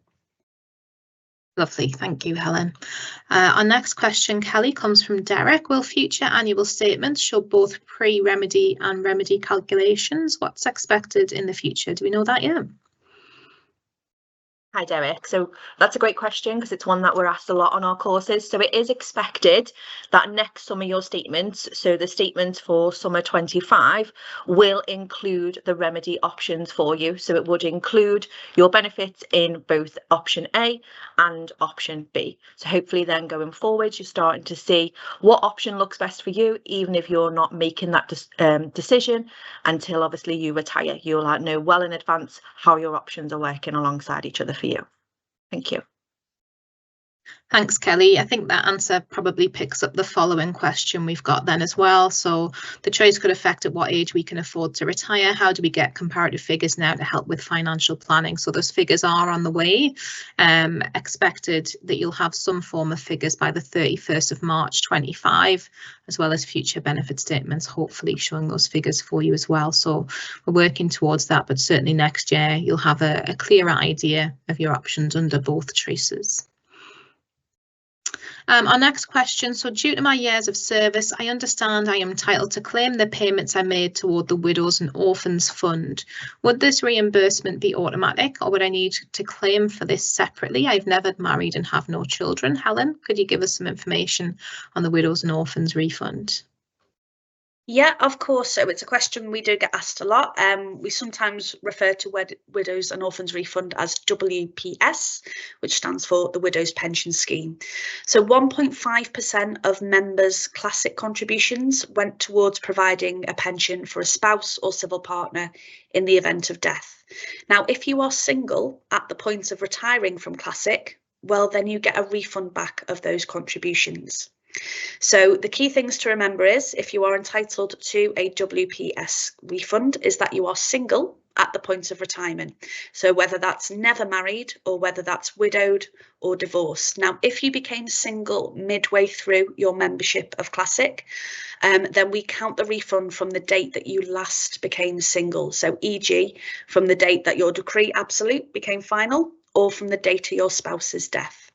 Lovely, thank you, Helen. Our next question, Kelly, comes from Derek. Will future annual statements show both pre-remedy and remedy calculations? What's expected in the future? Do we know that yet? Hi, Derek. So that's a great question because it's one that we're asked a lot on our courses. So it is expected that next summer your statements, so the statements for summer 25, will include the remedy options for you. So it would include your benefits in both option A and option B. So hopefully then going forward, you're starting to see what option looks best for you, even if you're not making that decision until obviously you retire. You'll know well in advance how your options are working alongside each other for you. Thank you. Thanks, Kelly. I think that answer probably picks up the following question we've got then as well. So the choice could affect at what age we can afford to retire. How do we get comparative figures now to help with financial planning? So those figures are on the way. Expected that you'll have some form of figures by the 31st of March 25, as well as future benefit statements, hopefully showing those figures for you as well. So we're working towards that, but certainly next year you'll have a clearer idea of your options under both choices. Our next question, so due to my years of service, I understand I am entitled to claim the payments I made toward the Widows and Orphans Fund. Would this reimbursement be automatic, or would I need to claim for this separately? I've never married and have no children. Helen, could you give us some information on the Widows and Orphans refund? Yeah, of course. So it's a question we do get asked a lot. We sometimes refer to Widows and Orphans Refund as WPS, which stands for the Widows Pension Scheme. So 1.5% of members' classic contributions went towards providing a pension for a spouse or civil partner in the event of death. Now, if you are single at the point of retiring from classic, well, then you get a refund back of those contributions. So the key things to remember is if you are entitled to a WPS refund is that you are single at the point of retirement. So whether that's never married or whether that's widowed or divorced. Now, if you became single midway through your membership of Classic, then we count the refund from the date that you last became single. So e.g. from the date that your decree absolute became final or from the date of your spouse's death.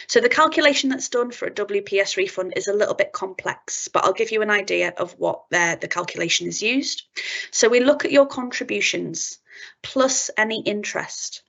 So the calculation that's done for a WPS refund is a little bit complex, but I'll give you an idea of what the calculation is used. So we look at your contributions plus any interest.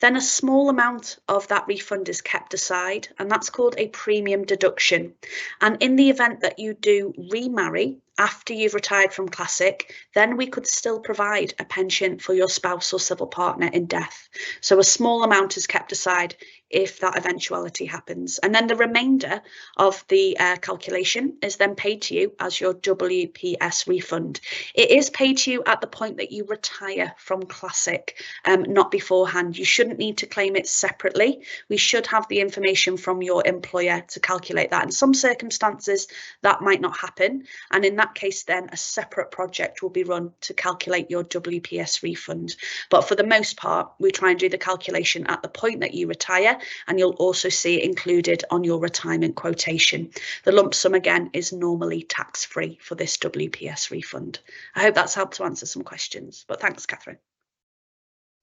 Then a small amount of that refund is kept aside, and that's called a premium deduction. And in the event that you do remarry after you've retired from Classic, then we could still provide a pension for your spouse or civil partner in death. So a small amount is kept aside if that eventuality happens. And then the remainder of the calculation is then paid to you as your WPS refund. It is paid to you at the point that you retire from Classic, not beforehand. You shouldn't need to claim it separately. We should have the information from your employer to calculate that. In some circumstances, that might not happen. And in that case, then a separate project will be run to calculate your WPS refund. But for the most part, we try and do the calculation at the point that you retire, and you'll also see it included on your retirement quotation. The lump sum again is normally tax-free for this WPS refund. I hope that's helped to answer some questions, but thanks, Catherine.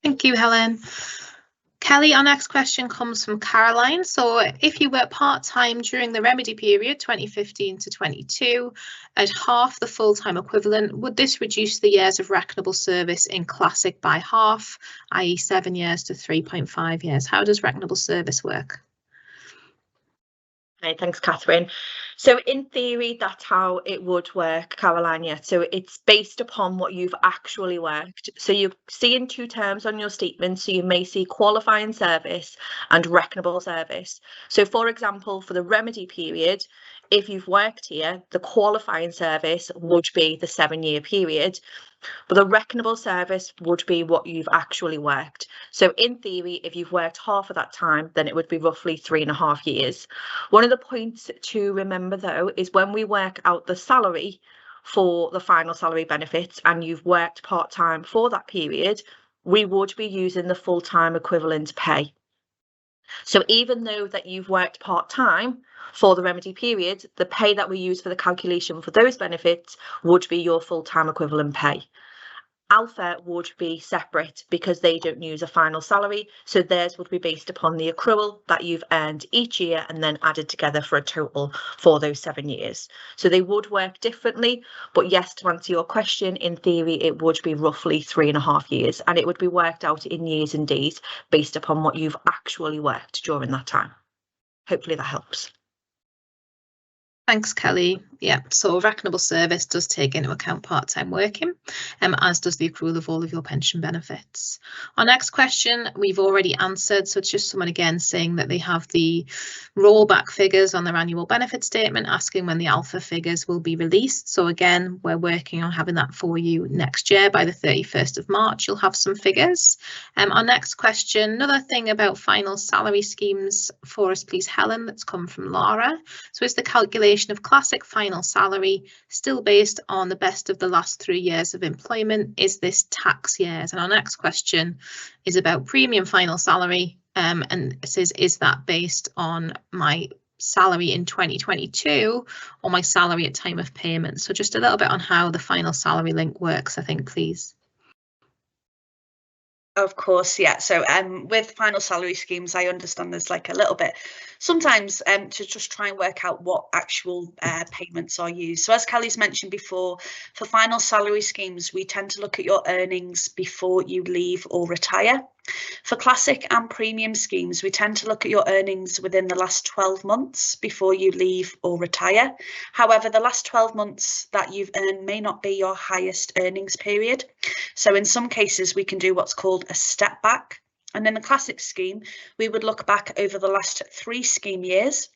Thank you, Helen. Kelly, our next question comes from Caroline. So if you work part-time during the remedy period 2015 to 22 at half the full-time equivalent, would this reduce the years of reckonable service in Classic by half, i.e. 7 years to 3.5 years? How does reckonable service work? Okay, thanks, Catherine. So in theory, that's how it would work, Caroline. Yeah. So it's based upon what you've actually worked. So you see in two terms on your statement. So you may see qualifying service and reckonable service. So for example, for the remedy period, if you've worked here, the qualifying service would be the 7-year period, but the reckonable service would be what you've actually worked. So in theory, if you've worked half of that time, then it would be roughly 3.5 years. One of the points to remember, though, is when we work out the salary for the final salary benefits and you've worked part-time for that period, we would be using the full-time equivalent pay. So even though that you've worked part-time for the remedy period, the pay that we use for the calculation for those benefits would be your full-time equivalent pay. Alpha would be separate because they don't use a final salary, so theirs would be based upon the accrual that you've earned each year and then added together for a total for those 7 years. So they would work differently, but yes, to answer your question, in theory it would be roughly 3.5 years, and it would be worked out in years and days based upon what you've actually worked during that time. Hopefully that helps. Thanks, Kelly. Yeah, so reckonable service does take into account part-time working, as does the accrual of all of your pension benefits. Our next question we've already answered, so it's just someone again saying that they have the rollback figures on their annual benefit statement, asking when the alpha figures will be released. So again, we're working on having that for you next year. By the 31st of March, you'll have some figures. Our next question, another thing about final salary schemes for us, please, Helen, that's come from Laura. So is the calculation of Classic final salary still based on the best of the last 3 years of employment? Is this tax years? And our next question is about premium final salary, and it says, is that based on my salary in 2022 or my salary at time of payment? So just a little bit on how the final salary link works, I think, please. Of course, yeah. So with final salary schemes, I understand there's like a little bit sometimes to just try and work out what actual payments are used. So as Kelly's mentioned before, for final salary schemes, we tend to look at your earnings before you leave or retire. For Classic and premium schemes, we tend to look at your earnings within the last 12 months before you leave or retire. However, the last 12 months that you've earned may not be your highest earnings period. So in some cases, we can do what's called a step back. And in the Classic scheme, we would look back over the last 3 scheme years.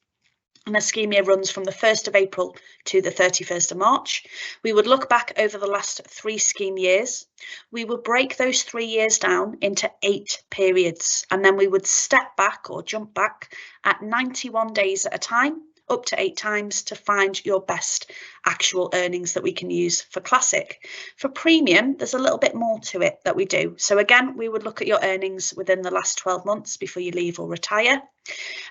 And a scheme year runs from the 1st of April to the 31st of March. We would look back over the last 3 scheme years. We would break those 3 years down into 8 periods, and then we would step back or jump back at 91 days at a time, up to 8 times, to find your best actual earnings that we can use for Classic. For premium, there's a little bit more to it that we do. So again, we would look at your earnings within the last 12 months before you leave or retire.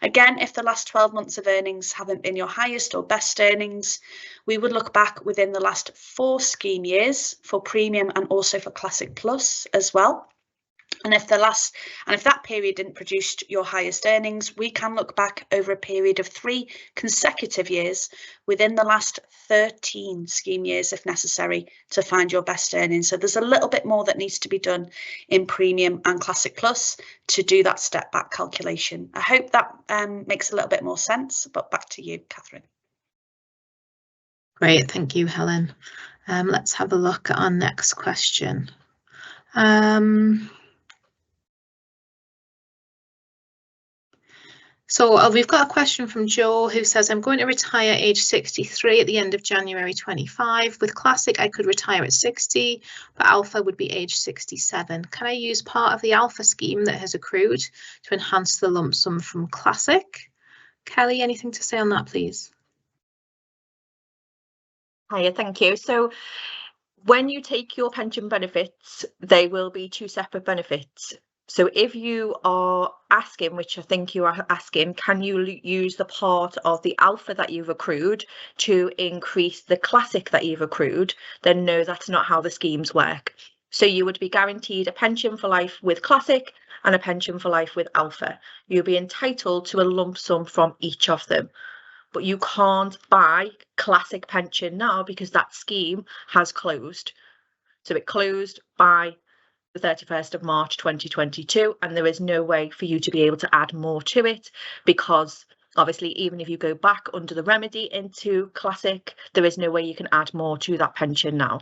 Again, if the last 12 months of earnings haven't been your highest or best earnings, we would look back within the last 4 scheme years for premium and also for Classic Plus as well. And if that period didn't produce your highest earnings, we can look back over a period of 3 consecutive years within the last 13 scheme years, if necessary, to find your best earnings. So there's a little bit more that needs to be done in Premium and Classic Plus to do that step back calculation. I hope that makes a little bit more sense, but back to you, Catherine. Great, thank you, Helen. Let's have a look at our next question. So we've got a question from Joe who says, I'm going to retire age 63 at the end of January 25. With Classic, I could retire at 60, but Alpha would be age 67. Can I use part of the Alpha scheme that has accrued to enhance the lump sum from Classic? Kelly, anything to say on that, please? Hiya, thank you. So when you take your pension benefits, they will be two separate benefits. So if you are asking, which I think you are asking, can you use the part of the Alpha that you've accrued to increase the Classic that you've accrued, then no, that's not how the schemes work. So you would be guaranteed a pension for life with Classic and a pension for life with Alpha. You'll be entitled to a lump sum from each of them. But you can't buy Classic pension now because that scheme has closed. So it closed by the 31st of March 2022, and there is no way for you to be able to add more to it, because obviously even if you go back under the remedy into Classic, there is no way you can add more to that pension now.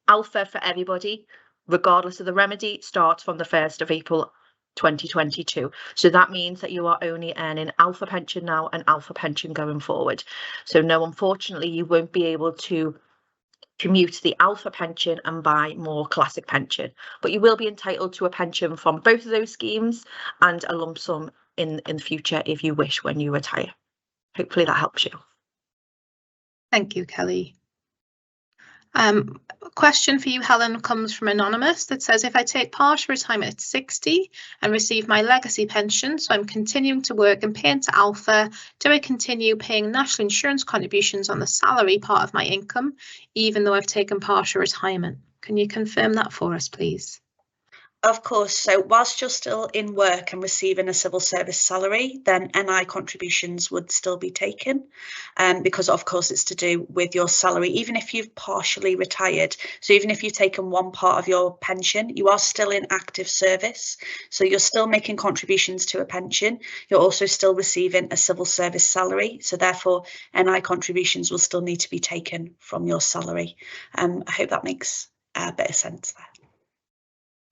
Alpha for everybody, regardless of the remedy, starts from the 1st of April 2022. So that means that you are only earning Alpha pension now and Alpha pension going forward. So no, unfortunately, you won't be able to commute the Alpha pension and buy more Classic pension, but you will be entitled to a pension from both of those schemes and a lump sum in the future if you wish when you retire. Hopefully that helps you. Thank you, Kelly. A question for you, Helen, comes from Anonymous that says, if I take partial retirement at 60 and receive my legacy pension, so I'm continuing to work and pay into Alpha, do I continue paying national insurance contributions on the salary part of my income, even though I've taken partial retirement? Can you confirm that for us, please? Of course. So whilst you're still in work and receiving a civil service salary, then NI contributions would still be taken, because of course it's to do with your salary, even if you've partially retired. So even if you've taken one part of your pension, you are still in active service. So you're still making contributions to a pension. You're also still receiving a civil service salary. So therefore, NI contributions will still need to be taken from your salary. I hope that makes a bit of sense there.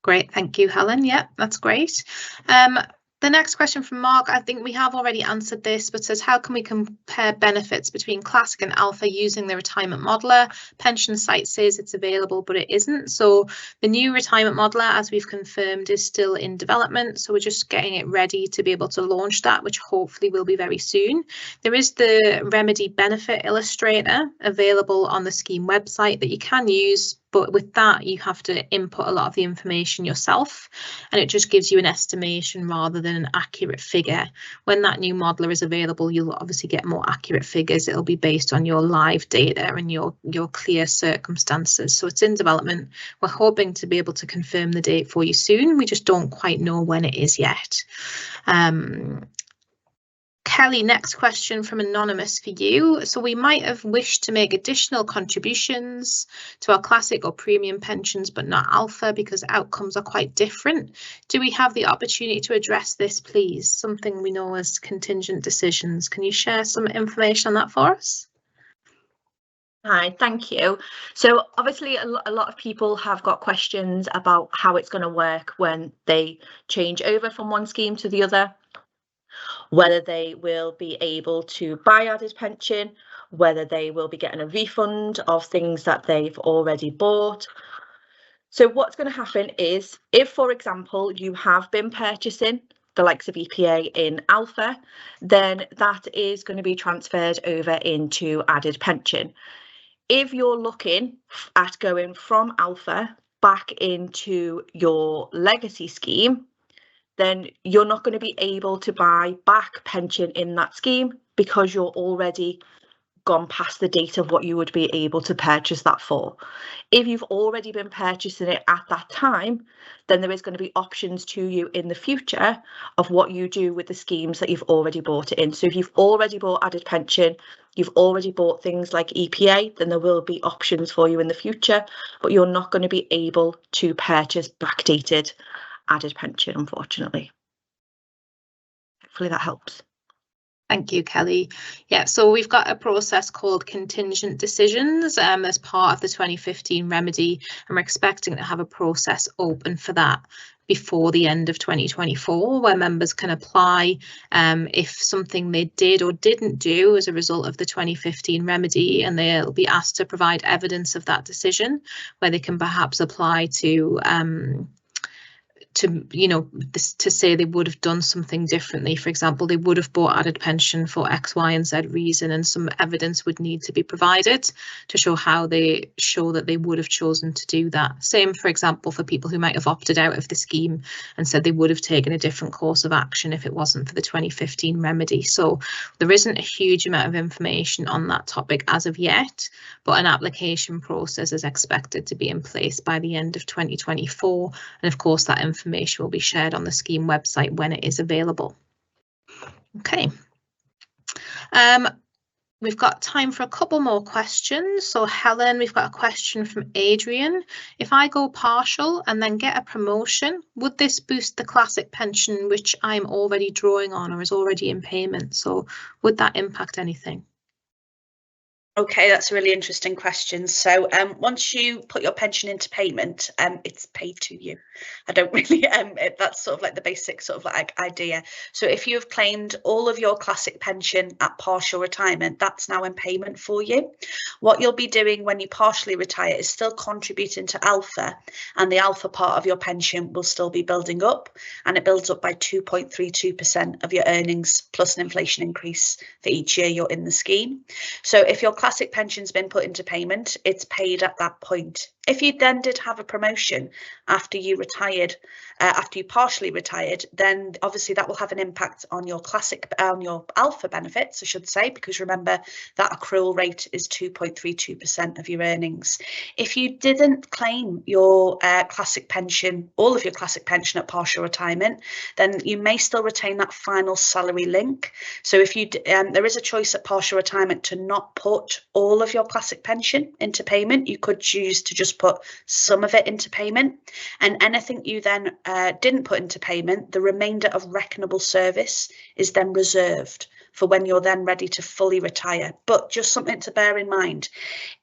Great, thank you, Helen. Yep, that's great. The next question from Mark, I think we have already answered this, but says, how can we compare benefits between Classic and Alpha using the retirement modeler? Pension site says it's available, but it isn't. So the new retirement modeler, as we've confirmed, is still in development. So we're just getting it ready to be able to launch that, which hopefully will be very soon. There is the remedy benefit illustrator available on the scheme website that you can use, but with that, you have to input a lot of the information yourself, and it just gives you an estimation rather than an accurate figure. When that new modeler is available, you'll obviously get more accurate figures. It'll be based on your live data and your clear circumstances. So it's in development. We're hoping to be able to confirm the date for you soon. We just don't quite know when it is yet. Kelly, next question from Anonymous for you. So we might have wished to make additional contributions to our Classic or premium pensions, but not Alpha because outcomes are quite different. Do we have the opportunity to address this, please? Something we know as contingent decisions. Can you share some information on that for us? Hi, thank you. So obviously a lot of people have got questions about how it's going to work when they change over from one scheme to the other, whether they will be able to buy added pension, whether they will be getting a refund of things that they've already bought. So what's going to happen is, if, for example, you have been purchasing the likes of EPA in Alpha, then that is going to be transferred over into added pension. If you're looking at going from Alpha back into your legacy scheme, then you're not going to be able to buy back pension in that scheme because you're already gone past the date of what you would be able to purchase that for. If you've already been purchasing it at that time, then there is going to be options to you in the future of what you do with the schemes that you've already bought it in. So if you've already bought added pension, you've already bought things like EPA, then there will be options for you in the future, but you're not going to be able to purchase backdated added pension, unfortunately. Hopefully that helps. Thank you, Kelly. Yeah, so we've got a process called contingent decisions as part of the 2015 remedy, and we're expecting to have a process open for that before the end of 2024, where members can apply if something they did or didn't do as a result of the 2015 remedy, and they'll be asked to provide evidence of that decision, where they can perhaps apply to say they would have done something differently. For example, they would have bought added pension for X, Y, and Z reason, and some evidence would need to be provided to show that they would have chosen to do that. Same, for example, for people who might have opted out of the scheme and said they would have taken a different course of action if it wasn't for the 2015 remedy. So there isn't a huge amount of information on that topic as of yet, but an application process is expected to be in place by the end of 2024. And of course, that information will be shared on the scheme website when it is available. Okay. We've got time for a couple more questions. So Helen, we've got a question from Adrian. If I go partial and then get a promotion, would this boost the classic pension which I'm already drawing on or is already in payment? So would that impact anything? Okay, that's a really interesting question. So once you put your pension into payment, it's paid to you. I don't really, that's sort of like the basic sort of like idea. So if you have claimed all of your classic pension at partial retirement, that's now in payment for you. What you'll be doing when you partially retire is still contributing to alpha, and the alpha part of your pension will still be building up, and it builds up by 2.32% of your earnings plus an inflation increase for each year you're in the scheme. So if your classic pension's been put into payment, it's paid at that point. If you then did have a promotion after you retired, after you partially retired, then obviously that will have an impact on your your alpha benefits, I should say, because remember that accrual rate is 2.32% of your earnings. If you didn't claim your classic pension, all of your classic pension at partial retirement, then you may still retain that final salary link. So if you there is a choice at partial retirement to not put all of your classic pension into payment. You could choose to just put some of it into payment, and anything you then didn't put into payment, the remainder of reckonable service is then reserved for when you're then ready to fully retire. But just something to bear in mind,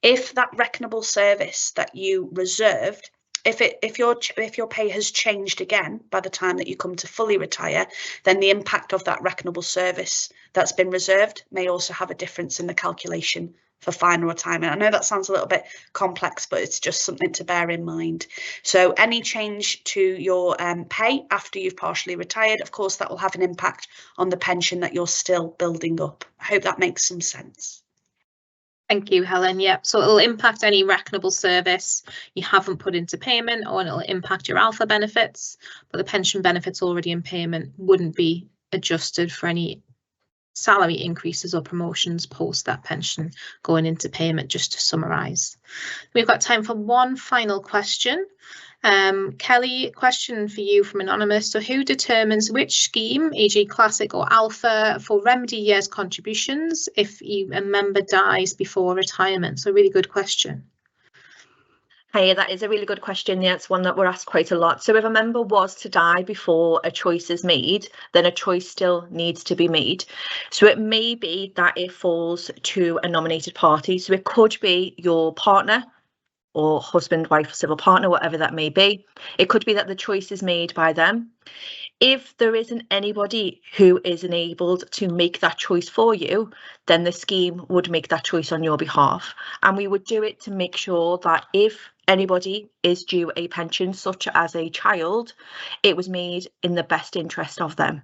if that reckonable service that you reserved, if your pay has changed again by the time that you come to fully retire, then the impact of that reckonable service that's been reserved may also have a difference in the calculation for final retirement. I know that sounds a little bit complex, but it's just something to bear in mind. So any change to your pay after you've partially retired, of course, that will have an impact on the pension that you're still building up. I hope that makes some sense. Thank you, Helen. Yep, so it'll impact any reckonable service you haven't put into payment, or it'll impact your alpha benefits, but the pension benefits already in payment wouldn't be adjusted for any salary increases or promotions post that pension going into payment, just to summarise. We've got time for one final question. Kelly, question for you from Anonymous. So who determines which scheme, e.g. Classic or Alpha, for remedy years contributions if a member dies before retirement? So really good question. Hey, that is a really good question. Yeah, it's one that we're asked quite a lot. So if a member was to die before a choice is made, then a choice still needs to be made. So it may be that it falls to a nominated party. So it could be your partner or husband, wife, civil partner, whatever that may be. It could be that the choice is made by them. If there isn't anybody who is enabled to make that choice for you, then the scheme would make that choice on your behalf. And we would do it to make sure that if anybody is due a pension, such as a child, it was made in the best interest of them.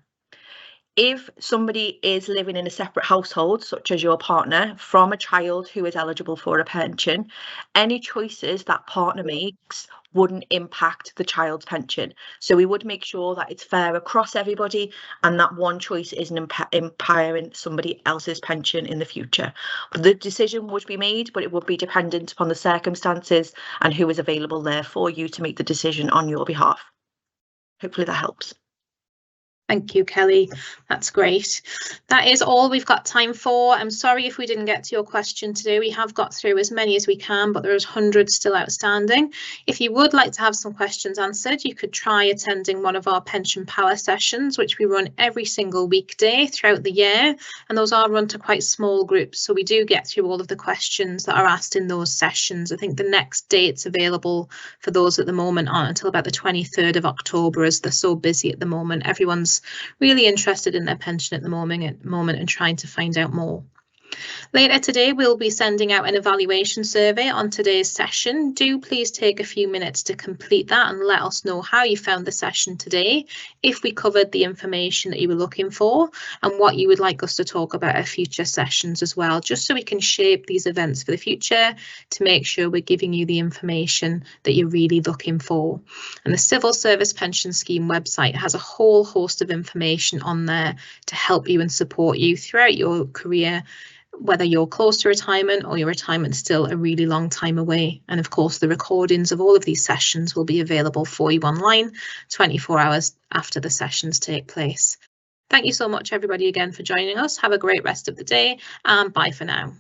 If somebody is living in a separate household, such as your partner, from a child who is eligible for a pension, any choices that partner makes wouldn't impact the child's pension. So we would make sure that it's fair across everybody and that one choice isn't impairing somebody else's pension in the future. The decision would be made, but it would be dependent upon the circumstances and who is available there for you to make the decision on your behalf. Hopefully that helps. Thank you, Kelly. That's great. That is all we've got time for. I'm sorry if we didn't get to your question today. We have got through as many as we can, but there's hundreds still outstanding. If you would like to have some questions answered, you could try attending one of our Pension Power sessions, which we run every single weekday throughout the year. And those are run to quite small groups. So we do get through all of the questions that are asked in those sessions. I think the next dates available for those at the moment aren't until about the 23rd of October, as they're so busy at the moment. Everyone's really interested in their pension at the moment and trying to find out more. Later today, we'll be sending out an evaluation survey on today's session. Do please take a few minutes to complete that and let us know how you found the session today, if we covered the information that you were looking for, and what you would like us to talk about at future sessions as well, just so we can shape these events for the future to make sure we're giving you the information that you're really looking for. And the Civil Service Pension Scheme website has a whole host of information on there to help you and support you throughout your career, whether you're close to retirement or your retirement's still a really long time away. And of course, the recordings of all of these sessions will be available for you online 24 hours after the sessions take place. Thank you so much, everybody, again for joining us. Have a great rest of the day, and bye for now.